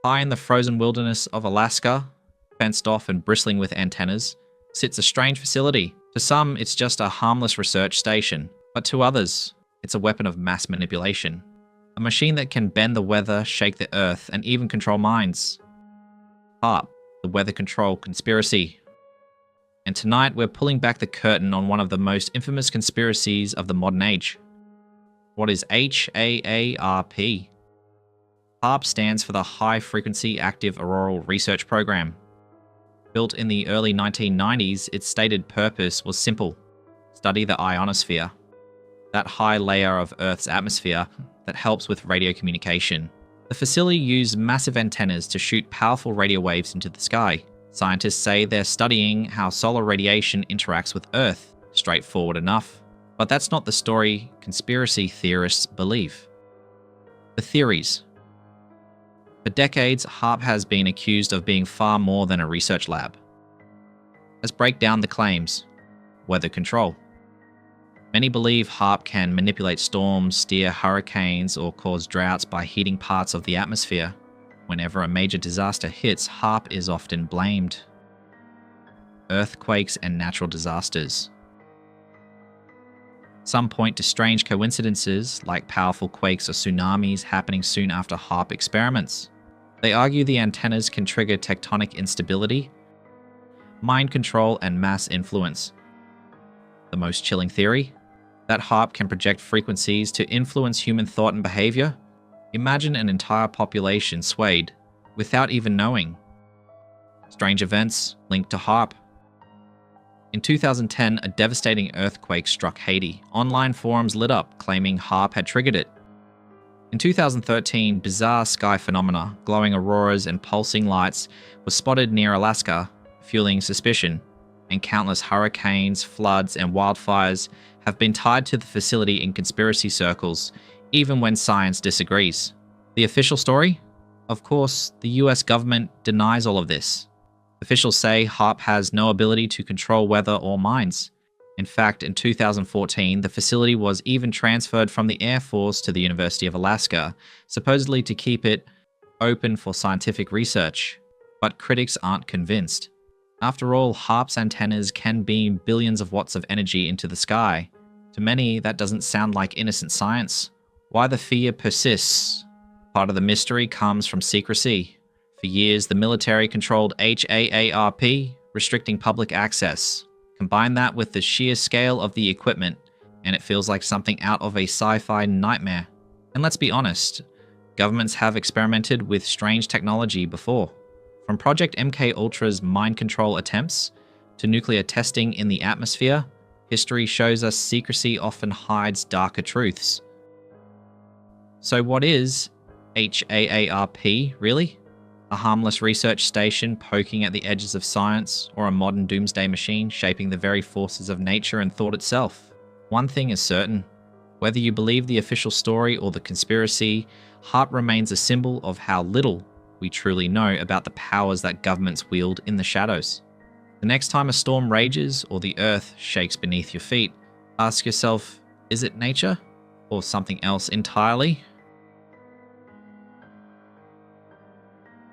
High in the frozen wilderness of Alaska, fenced off and bristling with antennas, sits a strange facility. To some, it's just a harmless research station, but to others, it's a weapon of mass manipulation. A machine that can bend the weather, shake the earth, and even control minds. HAARP, the Weather Control Conspiracy. And tonight we're pulling back the curtain on one of the most infamous conspiracies of the modern age. What is HAARP? HAARP stands for the High Frequency Active Auroral Research Program. Built in the early 1990s, its stated purpose was simple: study the ionosphere, that high layer of Earth's atmosphere that helps with radio communication. The facility used massive antennas to shoot powerful radio waves into the sky. Scientists say they're studying how solar radiation interacts with Earth. Straightforward enough. But that's not the story conspiracy theorists believe. The theories. For decades, HAARP has been accused of being far more than a research lab. Let's break down the claims. Weather control. Many believe HAARP can manipulate storms, steer hurricanes, or cause droughts by heating parts of the atmosphere. Whenever a major disaster hits, HAARP is often blamed. Earthquakes and natural disasters. Some point to strange coincidences, like powerful quakes or tsunamis happening soon after HAARP experiments. They argue the antennas can trigger tectonic instability, mind control, and mass influence. The most chilling theory? That HAARP can project frequencies to influence human thought and behavior. Imagine an entire population swayed without even knowing. Strange events linked to HAARP. In 2010, a devastating earthquake struck Haiti. Online forums lit up, claiming HAARP had triggered it. In 2013, bizarre sky phenomena, glowing auroras and pulsing lights, were spotted near Alaska, fueling suspicion, and countless hurricanes, floods, and wildfires have been tied to the facility in conspiracy circles, even when science disagrees. The official story? Of course, the US government denies all of this. Officials say HAARP has no ability to control weather or minds. In fact, in 2014, the facility was even transferred from the Air Force to the University of Alaska, supposedly to keep it open for scientific research. But critics aren't convinced. After all, HAARP's antennas can beam billions of watts of energy into the sky. To many, that doesn't sound like innocent science. Why the fear persists? Part of the mystery comes from secrecy. For years, the military controlled HAARP, restricting public access. Combine that with the sheer scale of the equipment, and it feels like something out of a sci-fi nightmare. And let's be honest, governments have experimented with strange technology before. From Project MKUltra's mind control attempts to nuclear testing in the atmosphere, history shows us secrecy often hides darker truths. So what is HAARP, really? A harmless research station poking at the edges of science, or a modern doomsday machine shaping the very forces of nature and thought itself? One thing is certain. Whether you believe the official story or the conspiracy, HAARP remains a symbol of how little we truly know about the powers that governments wield in the shadows. The next time a storm rages or the earth shakes beneath your feet, ask yourself, is it nature or something else entirely?